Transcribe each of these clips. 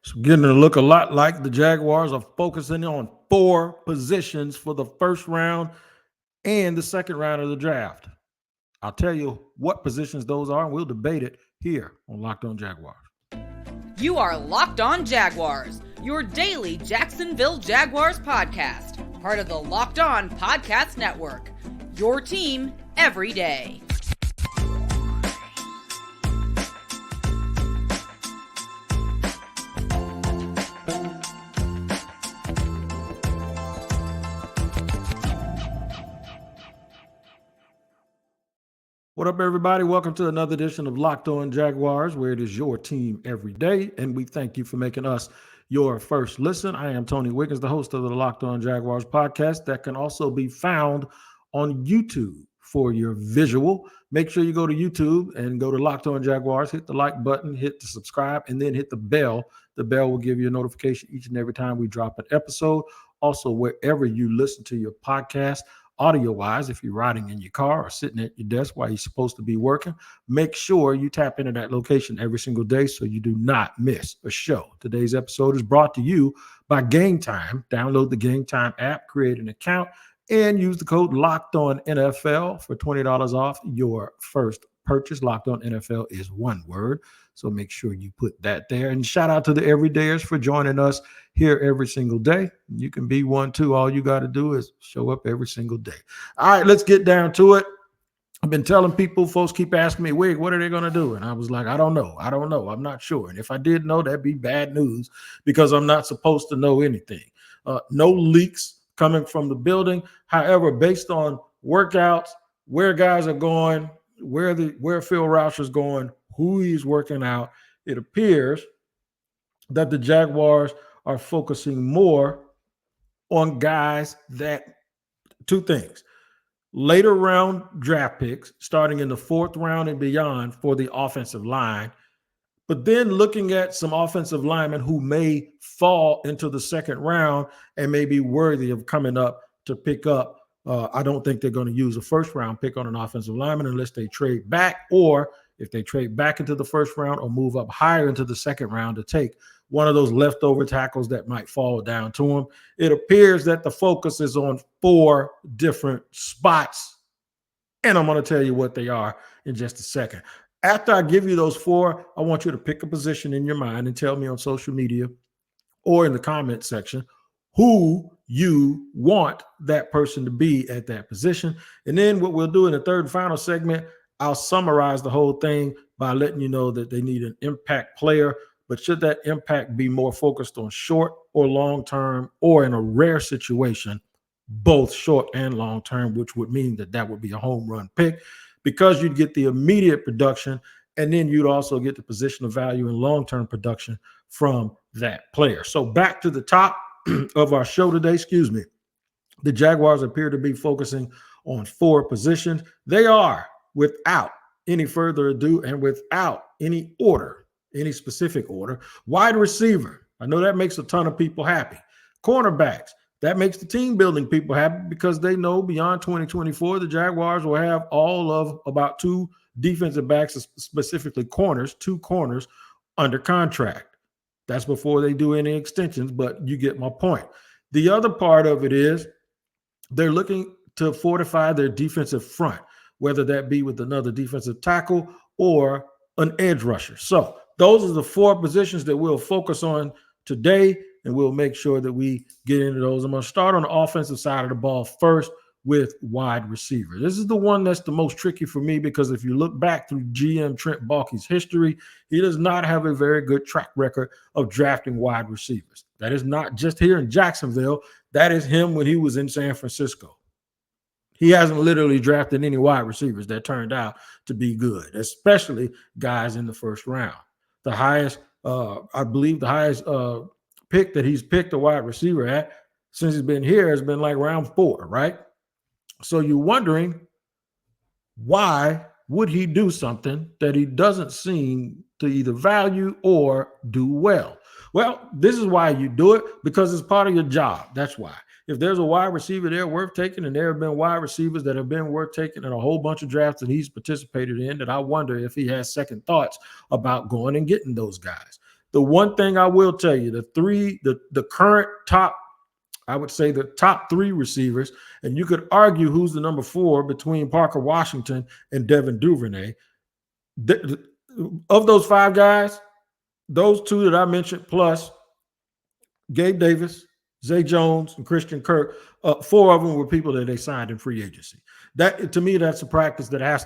It's getting to look a lot like the Jaguars are focusing on 4 positions for the first round and the second round of the draft. I'll tell you what positions those are, and we'll debate it here on Locked On Jaguars. You are Locked On Jaguars, your daily Jacksonville Jaguars podcast, part of the Locked On Podcast Network, your team every day. What up, everybody? Welcome to another edition of Locked On Jaguars, where it is your team every day, and we thank you for making us your first listen. I am Tony Wiggins, the host of the Locked On Jaguars podcast that can also be found on YouTube for your visual. Make sure you go to YouTube and go to Locked On Jaguars, hit the like button, hit the subscribe, and then hit the bell. The bell will give you a notification each and every time we drop an episode. Also, wherever you listen to your podcast, audio-wise, if you're riding in your car or sitting at your desk while you're supposed to be working, make sure you tap into that location every single day so you do not miss a show. Today's episode is brought to you by Gametime. Download the Gametime app, create an account, and use the code LOCKEDONNFL for $20 off your first purchase. Locked On NFL is one word, so make sure you put that there. And shout out to the everydayers for joining us here every single day. You can be one too. All you got to do is show up every single day. All right, let's get down to it. I've been telling people, folks keep asking me, Wig, what are they going to do? And I was like, I don't know. I'm not sure. And if I did know, that'd be bad news because I'm not supposed to know anything. No leaks coming from the building. However, based on workouts, where guys are going, where Phil Rauscher's going, who he's working out, it appears that the Jaguars are focusing more on guys that, two things, later round draft picks, starting in the 4th round and beyond for the offensive line, but then looking at some offensive linemen who may fall into the 2nd round and may be worthy of coming up to pick up. I don't think they're going to use a 1st round pick on an offensive lineman unless they trade back, or if they trade back into the 1st round or move up higher into the 2nd round to take one of those leftover tackles that might fall down to them. It appears that the focus is on 4 different spots, and I'm going to tell you what they are in just a second. After I give you those 4, I want you to pick a position in your mind and tell me on social media or in the comment section who you want that person to be at that position. And then what we'll do in the 3rd and final segment, I'll summarize the whole thing by letting you know that they need an impact player, but should that impact be more focused on short or long term, or in a rare situation, both short and long term, which would mean that would be a home run pick because you'd get the immediate production, and then you'd also get the position of value and long-term production from that player. So back to the top of our show today, the Jaguars appear to be focusing on 4 positions. They are, without any further ado and without any order, any specific order, wide receiver. I know that makes a ton of people happy. Cornerbacks. That makes the team building people happy because they know beyond 2024, the Jaguars will have all of about 2 defensive backs, specifically corners, 2 corners under contract. That's before they do any extensions, but you get my point. The other part of it is they're looking to fortify their defensive front, whether that be with another defensive tackle or an edge rusher. So those are the 4 positions that we'll focus on today, and we'll make sure that we get into those. I'm going to start on the offensive side of the ball first with wide receiver. This is the one that's the most tricky for me because if you look back through GM Trent Baalke's history, he does not have a very good track record of drafting wide receivers. That is not just here in Jacksonville. That is him when he was in San Francisco. He hasn't literally drafted any wide receivers that turned out to be good, especially guys in the 1st round. The highest, I believe the highest pick that he's picked a wide receiver at since he's been here has been like round 4, right? So you're wondering, why would he do something that he doesn't seem to either value or do well? Well, this is why you do it, because it's part of your job. That's why. If there's a wide receiver there worth taking, and there have been wide receivers that have been worth taking in a whole bunch of drafts that he's participated in, that I wonder if he has second thoughts about going and getting those guys. The one thing I will tell you, the current top, I would say the top 3 receivers, and you could argue who's the number 4 between Parker Washington and Devin Duvernay. Of those 5 guys, those 2 that I mentioned, plus Gabe Davis, Zay Jones, and Christian Kirk, 4 of them were people that they signed in free agency. That, to me, that's a practice that has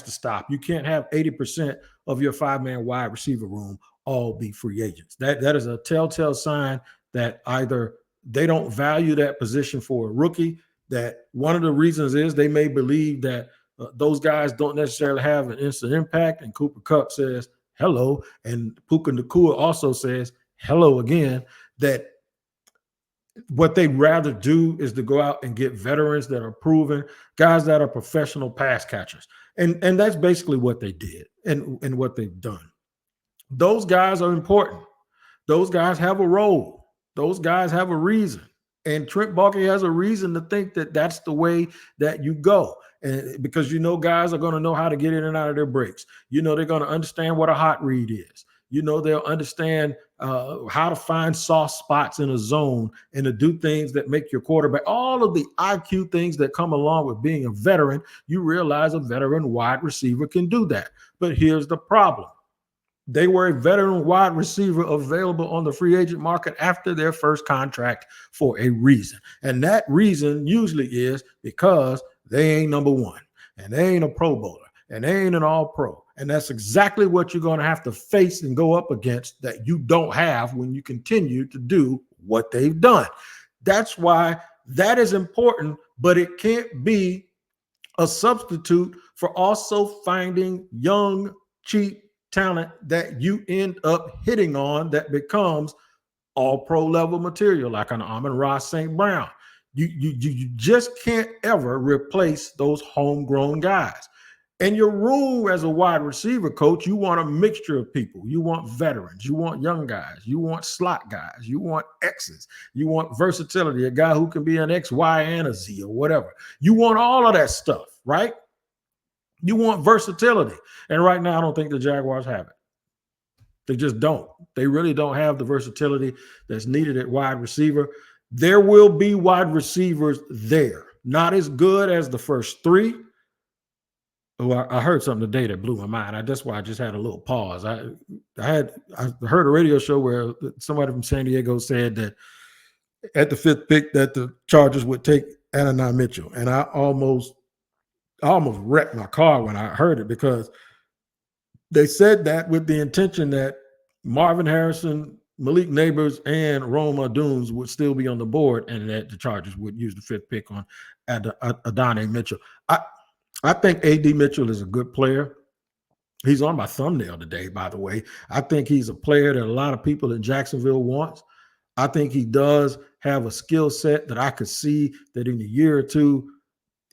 to stop. You can't have 80% of your 5-man wide receiver room all be free agents. That is a telltale sign that either they don't value that position for a rookie. That one of the reasons is they may believe that those guys don't necessarily have an instant impact. And Cooper Kupp says hello, and Puka Nacua also says hello again. That what they'd rather do is to go out and get veterans that are proven, guys that are professional pass catchers. And that's basically what they did and what they've done. Those guys are important. Those guys have a role. Those guys have a reason. And Trent Baalke has a reason to think that that's the way that you go. And because guys are going to know how to get in and out of their breaks. They're going to understand what a hot read is. They'll understand how to find soft spots in a zone and to do things that make your quarterback. All of the IQ things that come along with being a veteran, you realize a veteran wide receiver can do that. But here's the problem. They were a veteran wide receiver available on the free agent market after their first contract for a reason. And that reason usually is because they ain't number 1 and they ain't a Pro Bowler and they ain't an All-Pro. And that's exactly what you're going to have to face and go up against that you don't have when you continue to do what they've done. That's why that is important, but it can't be a substitute for also finding young, cheap talent that you end up hitting on that becomes All-Pro level material, like an Amon-Ra St. Brown. You just can't ever replace those homegrown guys. And your room as a wide receiver coach, you want a mixture of people. You want veterans. You want young guys. You want slot guys. You want X's. You want versatility, a guy who can be an X, Y, and a Z or whatever. You want all of that stuff, right? You want versatility. And right now, I don't think the Jaguars have it. They just don't. They really don't have the versatility that's needed at wide receiver. There will be wide receivers there. Not as good as the first 3. Oh, I heard something today that blew my mind. That's why I just had a little pause. I heard a radio show where somebody from San Diego said that at the 5th pick that the Chargers would take Adonai Mitchell, and I almost wrecked my car when I heard it, because they said that with the intention that Marvin Harrison, Malik Neighbors, and Rome Odunze would still be on the board, and that the Chargers would use the 5th pick on Adonai Mitchell. I think A.D. Mitchell is a good player. He's on my thumbnail today, by the way. I think he's a player that a lot of people in Jacksonville wants. I think he does have a skill set that I could see that in a year or two,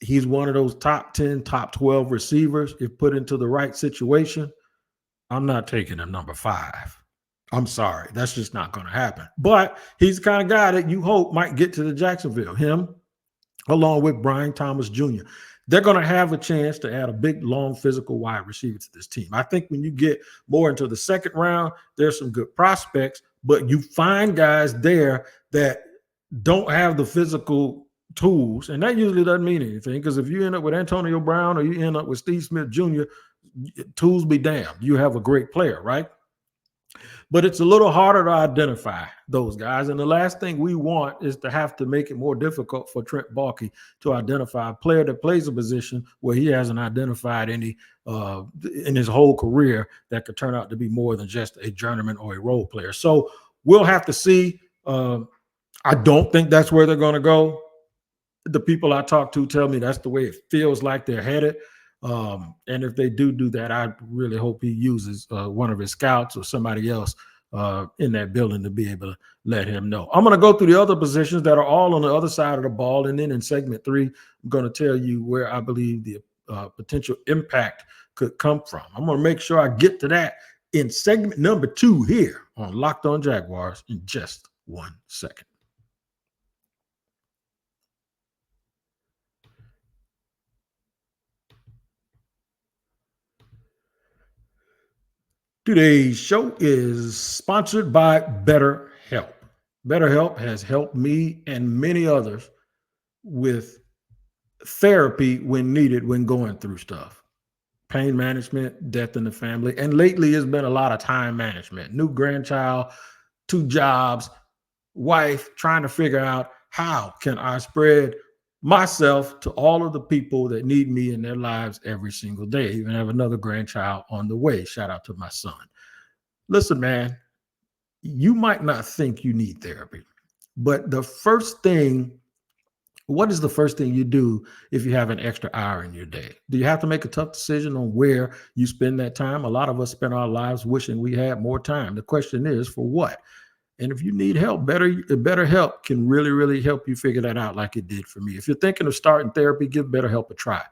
he's one of those top 10, top 12 receivers if put into the right situation. I'm not taking him number 5. I'm sorry. That's just not going to happen. But he's the kind of guy that you hope might get to the Jacksonville. Him, along with Brian Thomas Jr. They're going to have a chance to add a big, long, physical wide receiver to this team. I think when you get more into the second round, there's some good prospects, but you find guys there that don't have the physical tools, and that usually doesn't mean anything, because if you end up with Antonio Brown or you end up with Steve Smith Jr., tools be damned. You have a great player, right? But it's a little harder to identify those guys. And the last thing we want is to have to make it more difficult for Trent Baalke to identify a player that plays a position where he hasn't identified any in his whole career that could turn out to be more than just a journeyman or a role player. So we'll have to see. I don't think that's where they're going to go. The people I talk to tell me that's the way it feels like they're headed. And if they do that, I really hope he uses one of his scouts or somebody else in that building to be able to let him know. I'm going to go through the other positions that are all on the other side of the ball. And then in segment 3, I'm going to tell you where I believe the potential impact could come from. I'm going to make sure I get to that in segment number 2 here on Locked On Jaguars in just 1 second. Today's show is sponsored by BetterHelp. BetterHelp has helped me and many others with therapy when needed when going through stuff. Pain management, death in the family, and lately it's been a lot of time management. New grandchild, 2 jobs, wife, trying to figure out how can I spread myself to all of the people that need me in their lives every single day. I even have another grandchild on the way. Shout out to my son. Listen, man, you might not think you need therapy, but what is the first thing you do if you have an extra hour in your day? Do you have to make a tough decision on where you spend that time? A lot of us spend our lives wishing we had more time. The question is, for what? And if you need help, BetterHelp can really, really help you figure that out like it did for me. If you're thinking of starting therapy, give BetterHelp a try.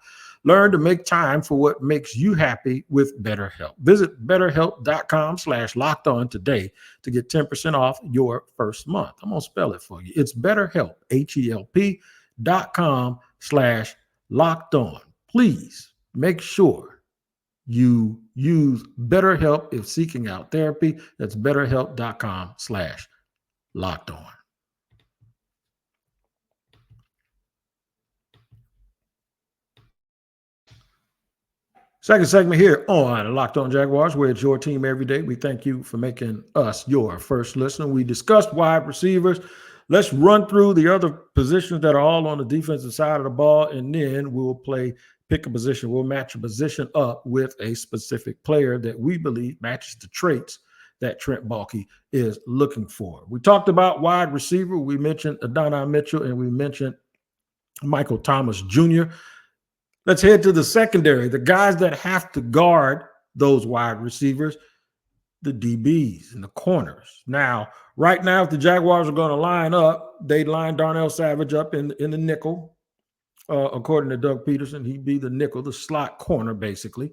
Learn to make time for what makes you happy with BetterHelp. Visit betterhelp.com/locked-on today to get 10% off your first month. I'm going to spell it for you. It's BetterHelp, HELP.com/locked-on. Please make sure you use BetterHelp if seeking out therapy. That's betterhelp.com/locked-on. Second segment here on Locked On Jaguars, where it's your team every day. We thank you for making us your first listener. We discussed wide receivers. Let's run through the other positions that are all on the defensive side of the ball, and then we'll pick a position. We'll match a position up with a specific player that we believe matches the traits that Trent Baalke is looking for. We talked about wide receiver. We mentioned Adonai Mitchell, and we mentioned Michael Thomas Jr. Let's head to the secondary, the guys that have to guard those wide receivers, the DBs and the corners. Now, right now, if the Jaguars are going to line up, they line Darnell Savage up in the nickel. According to Doug Peterson, he'd be the nickel, the slot corner, basically.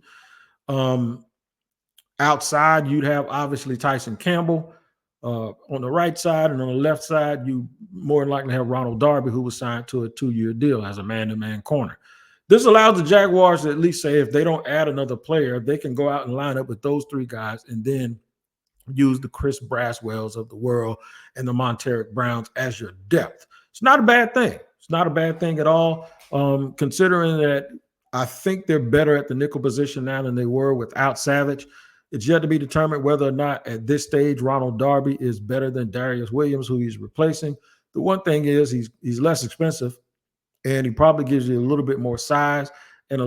Outside, you'd have obviously Tyson Campbell. On the right side, and on the left side, you more than likely have Ronald Darby, who was signed to a 2-year deal as a man-to-man corner. This allows the Jaguars to at least say if they don't add another player, they can go out and line up with those 3 guys and then use the Chris Braswells of the world and the Monteric Browns as your depth. It's not a bad thing. It's not a bad thing at all, considering that I think they're better at the nickel position now than they were without Savage. It's yet to be determined whether or not at this stage Ronald Darby is better than Darius Williams, who he's replacing. The one thing is he's less expensive, and he probably gives you a little bit more size and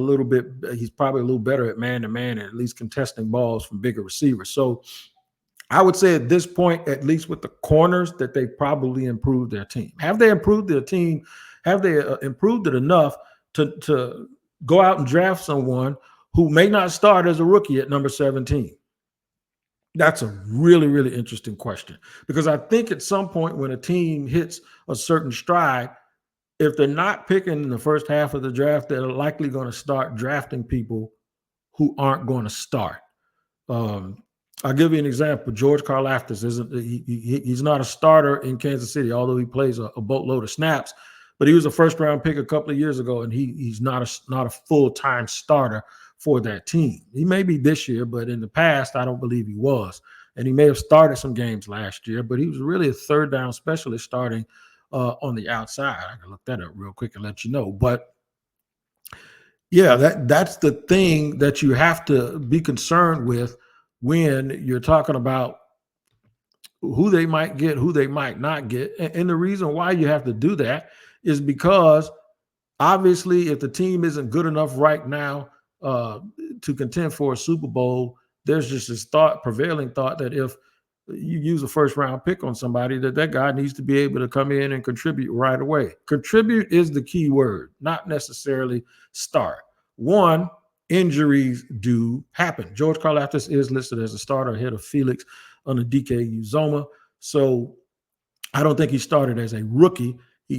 he's probably a little better at man-to-man and at least contesting balls from bigger receivers. So I would say at this point, at least with the corners, that they probably improved their team. Have they improved their team? Have they improved it enough to go out and draft someone who may not start as a rookie at number 17? That's a really, really interesting question, because I think at some point when a team hits a certain stride, if they're not picking in the first half of the draft, they're likely going to start drafting people who aren't going to start. I'll give you an example. George Karlaftis he's not a starter in Kansas City, although he plays a boatload of snaps. But he was a first-round pick a couple of years ago, and he's not a full-time starter for that team. He may be this year, but in the past, I don't believe he was. And he may have started some games last year, but he was really a third-down specialist starting on the outside. I can look that up real quick and let you know. But yeah, that's the thing that you have to be concerned with when you're talking about who they might get, who they might not get. And the reason why you have to do that is because obviously if the team isn't good enough right now to contend for a Super Bowl, there's just this prevailing thought that if you use a first round pick on somebody, that guy needs to be able to come in and contribute right away. Contribute is the key word, not necessarily start. One, injuries do happen. George Karlaftis is listed as a starter ahead of Felix on the DK Uzoma. So I don't think he started as a rookie,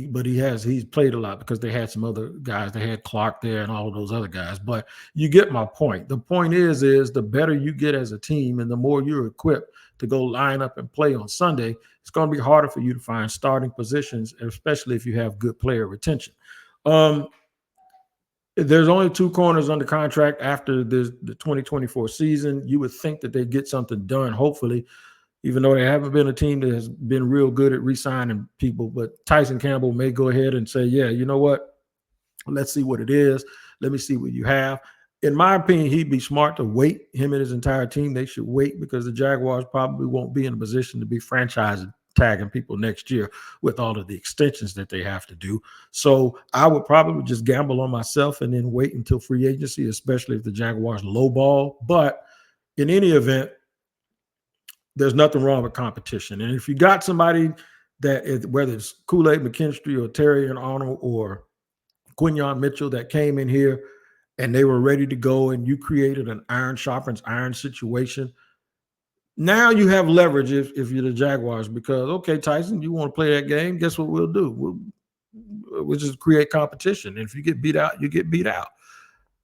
but he's played a lot because they had some other guys. They had Clark there and all of those other guys. But you get my point. The point is the better you get as a team and the more you're equipped to go line up and play on Sunday, it's going to be harder for you to find starting positions, especially if you have good player retention. There's only 2 corners under contract after the 2024 season. You would think that they get something done, hopefully, even though they haven't been a team that has been real good at re-signing people. But Tyson Campbell may go ahead and say, yeah, you know what? Let's see what it is. Let me see what you have. In my opinion, he'd be smart to wait. Him and his entire team, they should wait, because the Jaguars probably won't be in a position to be franchising, tagging people next year with all of the extensions that they have to do. So I would probably just gamble on myself and then wait until free agency, especially if the Jaguars lowball. But in any event, there's nothing wrong with competition. And if you got somebody that is, whether it's Kool-Aid McKinstry or Terry and Arnold or Quinyon Mitchell, that came in here and they were ready to go, and you created an iron sharpens iron situation, now you have leverage if you're the Jaguars, because, okay, Tyson, you want to play that game? Guess what we'll do? We'll just create competition. And if you get beat out, you get beat out.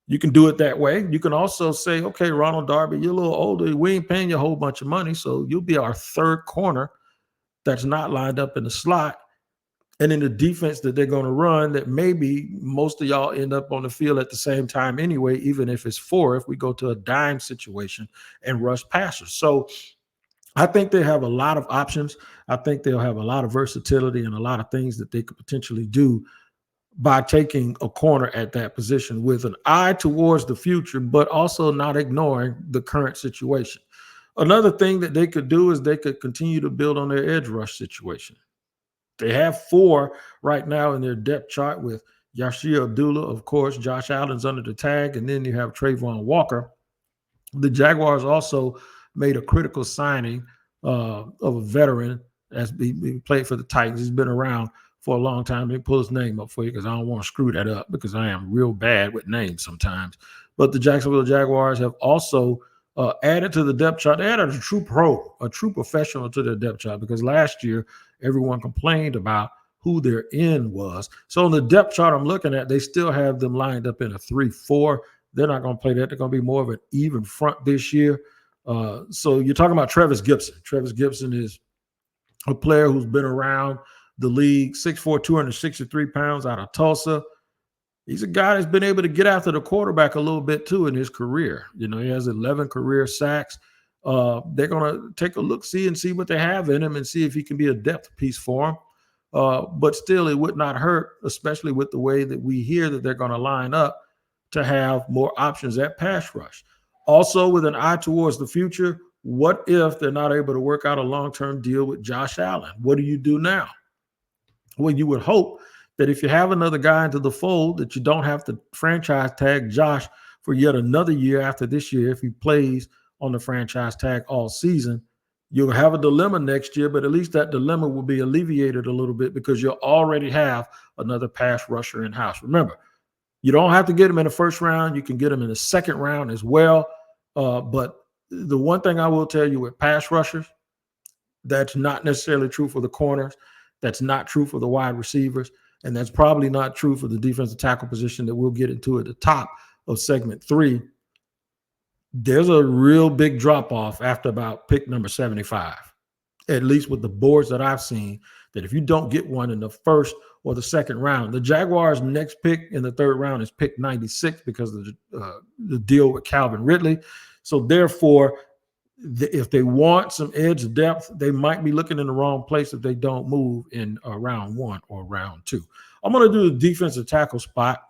You can do it that way. You can also say, okay, Ronald Darby, you're a little older. We ain't paying you a whole bunch of money, so you'll be our third corner that's not lined up in the slot. And in the defense that they're going to run, that maybe most of y'all end up on the field at the same time anyway, even if it's 4, if we go to a dime situation and rush passers. So I think they have a lot of options. I think they'll have a lot of versatility and a lot of things that they could potentially do by taking a corner at that position, with an eye towards the future, but also not ignoring the current situation. Another thing that they could do is they could continue to build on their edge rush situation. They have 4 right now in their depth chart, with Yashir Abdullah, of course, Josh Allen's under the tag, and then you have Trayvon Walker. The Jaguars also made a critical signing of a veteran as he played for the Titans. He's been around for a long time. Let me pull his name up for you, because I don't want to screw that up, because I am real bad with names sometimes. But the Jacksonville Jaguars have also added to the depth chart. They added a true pro, a true professional to their depth chart, because last year everyone complained about who their end was. So on the depth chart I'm looking at, they still have them lined up in a 3-4. They're not going to play that. They're going to be more of an even front this year. So you're talking about Travis Gibson. Travis Gibson is a player who's been around the league, 6'4", 263 pounds, out of Tulsa. He's a guy that's been able to get after the quarterback a little bit too in his career. You know, he has 11 career sacks. They're going to take a look-see and see what they have in him and see if he can be a depth piece for him. But still, it would not hurt, especially with the way that we hear that they're going to line up, to have more options at pass rush. Also, with an eye towards the future, what if they're not able to work out a long-term deal with Josh Allen? What do you do now? Well, you would hope that if you have another guy into the fold, that you don't have to franchise tag Josh for yet another year after this year. If he plays on the franchise tag all season, you'll have a dilemma next year, but at least that dilemma will be alleviated a little bit, because you'll already have another pass rusher in-house. Remember, you don't have to get him in the first round. You can get him in the second round as well. But the one thing I will tell you with pass rushers, that's not necessarily true for the corners. That's not true for the wide receivers. And that's probably not true for the defensive tackle position that we'll get into at the top of segment 3. There's a real big drop-off after about pick number 75, at least with the boards that I've seen, that if you don't get one in the first or the second round, the Jaguars' next pick in the third round is pick 96 because of the deal with Calvin Ridley. So therefore, if they want some edge depth, they might be looking in the wrong place if they don't move in round 1 or round 2. I'm going to do the defensive tackle spot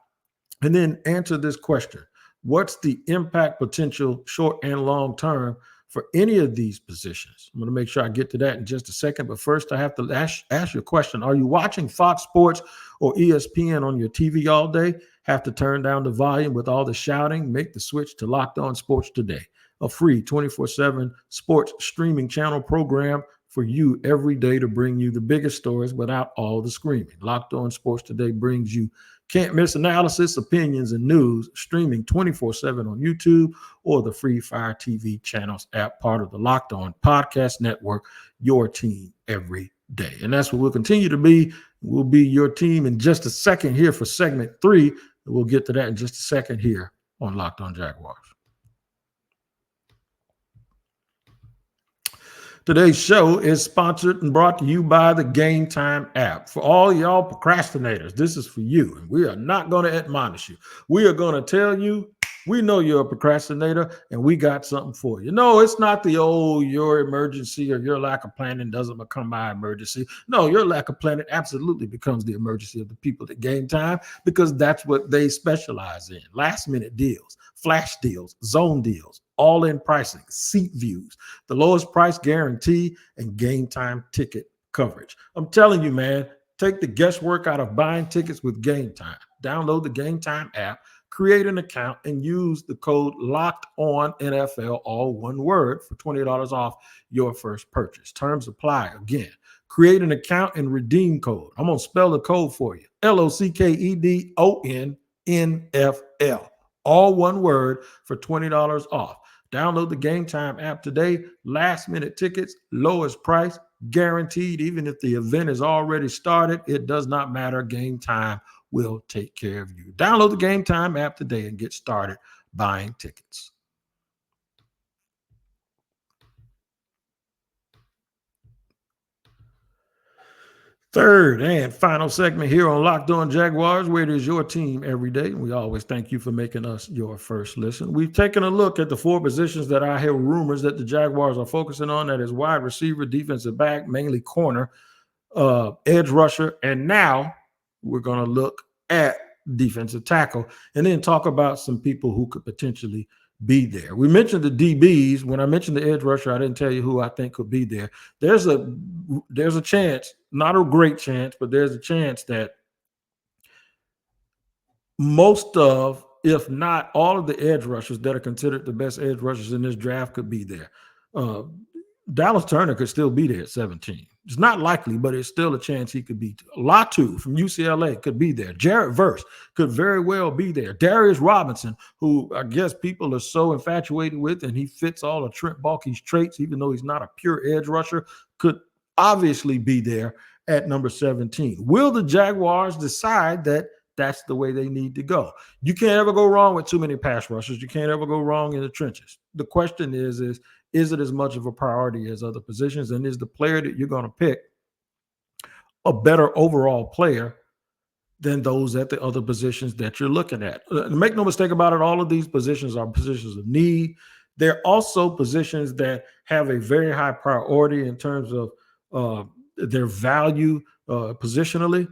and then answer this question. What's the impact potential short and long term for any of these positions? I'm going to make sure I get to that in just a second. But first, I have to ask you a question. Are you watching Fox Sports or ESPN on your TV all day? Have to turn down the volume with all the shouting? Make the switch to Locked On Sports today, a free 24/7 sports streaming channel program for you every day to bring you the biggest stories without all the screaming. Locked On Sports today brings you can't miss analysis, opinions, and news, streaming 24/7 on YouTube or the Free Fire TV channels app, part of the Locked On Podcast Network, your team every day. And that's what we'll continue to be. We'll be your team in just a second here for segment 3. We'll get to that in just a second here on Locked On Jaguars. Today's show is sponsored and brought to you by the Gametime app. For all y'all procrastinators, this is for you. And we are not going to admonish you. We are going to tell you, we know you're a procrastinator and we got something for you. No, it's not the old your emergency or your lack of planning doesn't become my emergency. No, your lack of planning absolutely becomes the emergency of the people at Gametime because that's what they specialize in. Last minute deals, flash deals, zone deals, all in pricing, seat views, the lowest price guarantee, and Gametime ticket coverage. I'm telling you, man, take the guesswork out of buying tickets with Gametime. Download the Gametime app, create an account, and use the code LOCKEDONNFL, all one word, for $20 off your first purchase. Terms apply. Again, create an account and redeem code. I'm going to spell the code for you. LOCKEDONNFL. All one word for $20 off. Download the Gametime app today. Last minute tickets, lowest price, guaranteed. Even if the event is already started, it does not matter. Gametime will take care of you. Download the Gametime app today and get started buying tickets. Third and final segment here on Locked On Jaguars, where it is your team every day. We always thank you for making us your first listen. We've taken a look at the four positions that I hear rumors that the Jaguars are focusing on. That is wide receiver, defensive back, mainly corner, edge rusher, and now we're going to look at defensive tackle and then talk about some people who could potentially be there. We mentioned the DBs. When I mentioned the edge rusher, I didn't tell you who I think could be there. There's a chance, not a great chance, but there's a chance that most of, if not all of the edge rushers that are considered the best edge rushers in this draft could be there. Dallas Turner could still be there at 17. It's not likely, but it's still a chance he could be. Latu from UCLA could be there. Jarrett Verse could very well be there. Darius Robinson, who I guess people are so infatuated with, and he fits all of Trent Baalke's traits, even though he's not a pure edge rusher, could obviously be there at number 17. Will the Jaguars decide that that's the way they need to go? You can't ever go wrong with too many pass rushers. You can't ever go wrong in the trenches. The question is it as much of a priority as other positions? And is the player that you're going to pick a better overall player than those at the other positions that you're looking at? Make no mistake about it, all of these positions are positions of need. They're also positions that have a very high priority in terms of their value positionally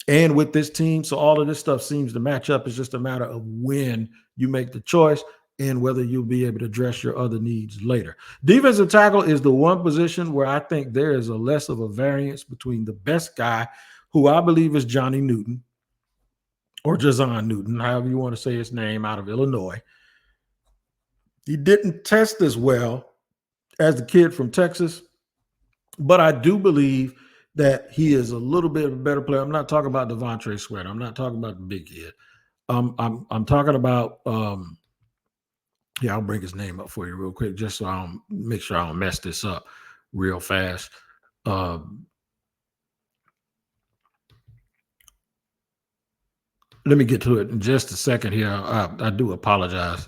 and with this team. So all of this stuff seems to match up. It's just a matter of when you make the choice and whether you'll be able to address your other needs later. Defensive tackle is the one position where I think there is a less of a variance between the best guy, who I believe is Johnny Newton, or Jazon Newton, however you want to say his name, out of Illinois. He didn't test as well as the kid from Texas, but I do believe that he is a little bit of a better player. I'm not talking about Devontae Sweat. I'm not talking about the big kid. I'm talking about I'll bring his name up for you real quick, just so I don't make sure I don't mess this up real fast. Let me get to it in just a second here. I do apologize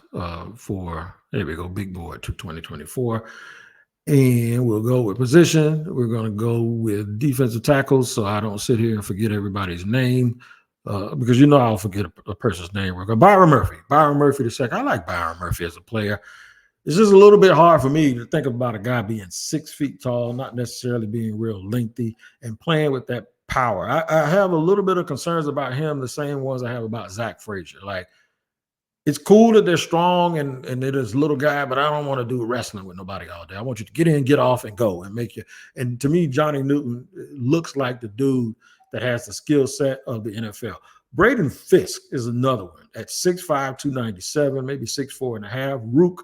for, there we go, big board to 2024. And we'll go with position. We're going to go with defensive tackles, so I don't sit here and forget everybody's name. Because I'll forget a person's name. We're going Byron Murphy the second. I like Byron Murphy as a player. It's just a little bit hard for me to think about a guy being 6 feet tall, not necessarily being real lengthy, and playing with that power. I have a little bit of concerns about him, the same ones I have about Zach Frazier. Like, it's cool that they're strong and they're this little guy, but I don't want to do wrestling with nobody all day. I want you to get in, get off, and go and make you. And to me, Johnny Newton looks like the dude that has the skill set of the NFL. Braden Fisk is another one at 6'5", 297, maybe 6'4" and a half. Ruke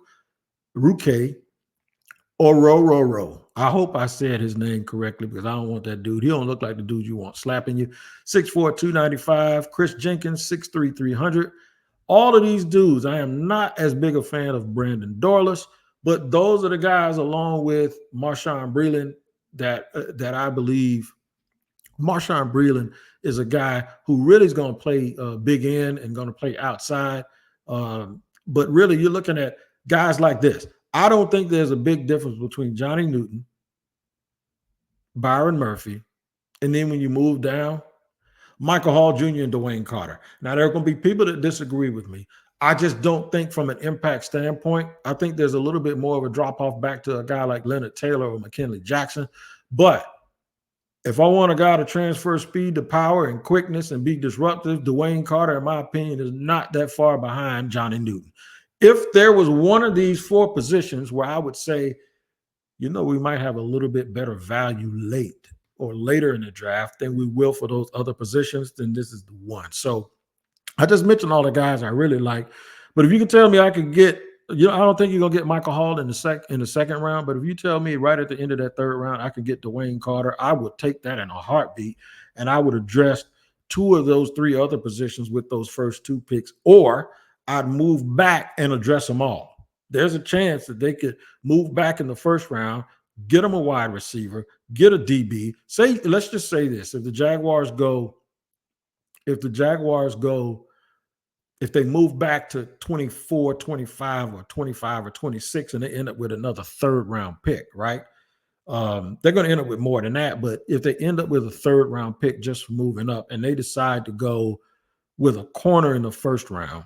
Orororo. I hope I said his name correctly because I don't want that dude. He don't look like the dude you want slapping you. 6'4", 295. Chris Jenkins, 6'3", 300. All of these dudes, I am not as big a fan of Brandon Dorlus, but those are the guys along with Marshawn Breeland that I believe. Marshawn Breeland is a guy who really is going to play big end and going to play outside. But really, you're looking at guys like this. I don't think there's a big difference between Johnny Newton, Byron Murphy, and then when you move down, Michael Hall Jr. and Dwayne Carter. Now, there are going to be people that disagree with me. I just don't think from an impact standpoint, I think there's a little bit more of a drop-off back to a guy like Leonard Taylor or McKinley Jackson. But if I want a guy to transfer speed to power and quickness and be disruptive, Dwayne Carter, in my opinion, is not that far behind Johnny Newton. If there was one of these four positions where I would say, we might have a little bit better value late or later in the draft than we will for those other positions, then this is the one. So I just mentioned all the guys I really like. But if you can tell me I could get, I don't think you're going to get Michael Hall in the second round. But if you tell me right at the end of that third round, I could get Dwayne Carter, I would take that in a heartbeat. And I would address two of those three other positions with those first two picks, or I'd move back and address them all. There's a chance that they could move back in the first round, get them a wide receiver, get a DB. Let's just say this. If they move back to 24, 25, or 25 or 26, and they end up with another third round pick, right? They're going to end up with more than that. But if they end up with a third round pick just for moving up, and they decide to go with a corner in the first round,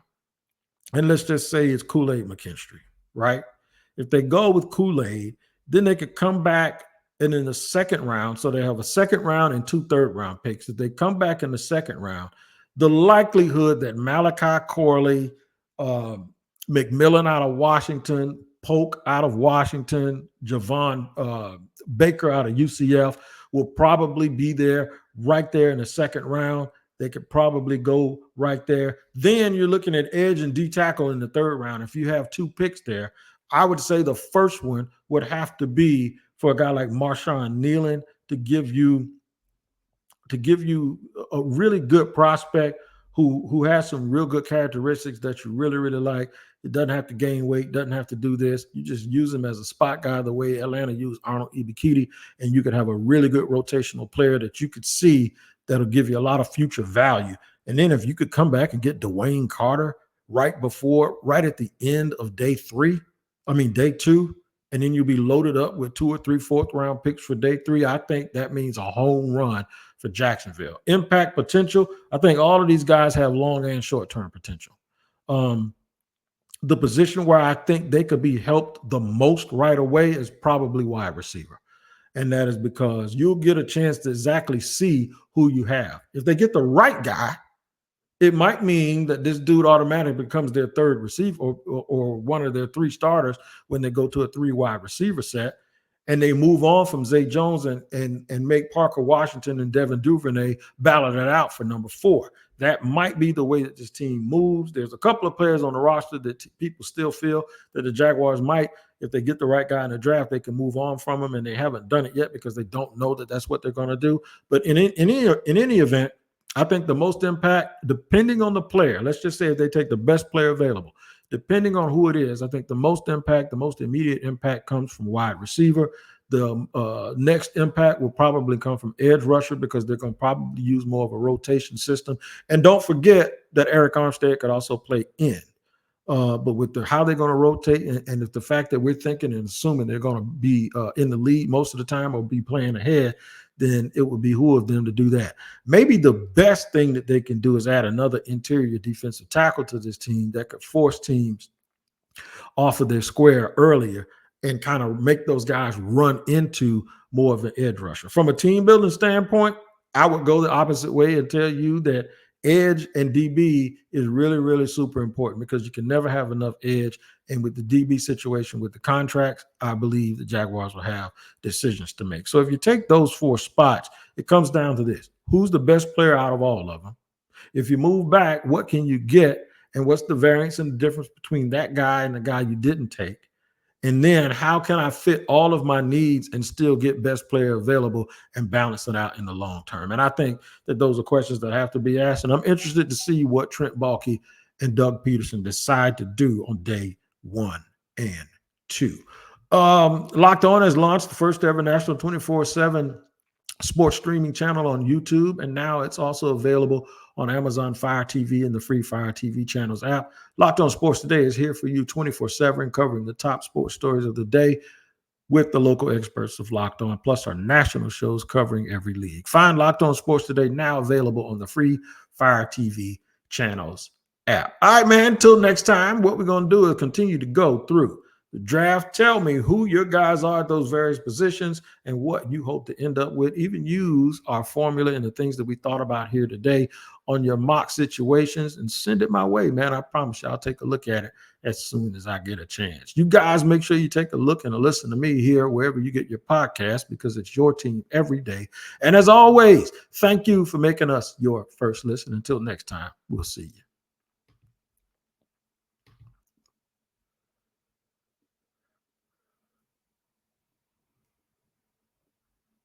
and let's just say it's Kool-Aid McKinstry, right? If they go with Kool-Aid, then they could come back and in the second round, so they have a second round and two third round picks. If they come back in the second round, the likelihood that Malachi Corley, McMillan out of Washington, Polk out of Washington, Javon Baker out of UCF will probably be there right there in the second round. They could probably go right there. Then you're looking at edge and D tackle in the third round. If you have two picks there, I would say the first one would have to be for a guy like Marshawn Nealon to give you a really good prospect who has some real good characteristics that you really, really like. It doesn't have to gain weight, doesn't have to do this. You just use him as a spot guy the way Atlanta used Arnold Ebiketie, and you could have a really good rotational player that you could see that'll give you a lot of future value. And then if you could come back and get Dwayne Carter right at the end of day two, and then you'll be loaded up with 2 or 3 fourth round picks for day 3, I think that means a home run for Jacksonville. Impact potential, I think all of these guys have long and short-term potential. The position where I think they could be helped the most right away is probably wide receiver. And that is because you'll get a chance to exactly see who you have. If they get the right guy, it might mean that this dude automatically becomes their third receiver or one of their 3 starters when they go to a 3 wide receiver set, and they move on from Zay Jones and make Parker Washington and Devin Duvernay ballot it out for number 4. That might be the way that this team moves. There's a couple of players on the roster that people still feel that the Jaguars might, if they get the right guy in the draft, they can move on from him, and they haven't done it yet because they don't know that that's what they're going to do. But in any event, I think the most impact, depending on the player, let's just say if they take the best player available, depending on who it is, I think the most impact, the most immediate impact comes from wide receiver. The next impact will probably come from edge rusher because they're going to probably use more of a rotation system. And don't forget that Eric Armstead could also play in. But with how they're going to rotate and if the fact that we're thinking and assuming they're going to be in the lead most of the time or be playing ahead, then it would behoove them to do that. Maybe the best thing that they can do is add another interior defensive tackle to this team that could force teams off of their square earlier and kind of make those guys run into more of an edge rusher. From a team building standpoint, I would go the opposite way and tell you that edge and DB is really, really super important because you can never have enough edge. And with the DB situation, with the contracts, I believe the Jaguars will have decisions to make. So if you take those 4 spots, it comes down to this. Who's the best player out of all of them? If you move back, what can you get? And what's the variance and the difference between that guy and the guy you didn't take? And then how can I fit all of my needs and still get best player available and balance it out in the long term? And I think that those are questions that have to be asked. And I'm interested to see what Trent Baalke and Doug Peterson decide to do on day 1 and 2. Locked On has launched the first ever national 24/7 sports streaming channel on YouTube. And now it's also available on Amazon Fire TV and the free Fire TV channels app. Locked On Sports Today is here for you 24/7, covering the top sports stories of the day with the local experts of Locked On, plus our national shows covering every league. Find Locked On Sports Today now available on the free Fire TV channels app. All right, man, until next time, what we're going to do is continue to go through the draft. Tell me who your guys are at those various positions and what you hope to end up with. Even use our formula and the things that we thought about here today on your mock situations and send it my way, man. I promise you I'll take a look at it as soon as I get a chance. You guys make sure you take a look and listen to me here wherever you get your podcast, because it's your team every day. And as always, thank you for making us your first listen. Until next time, we'll see you.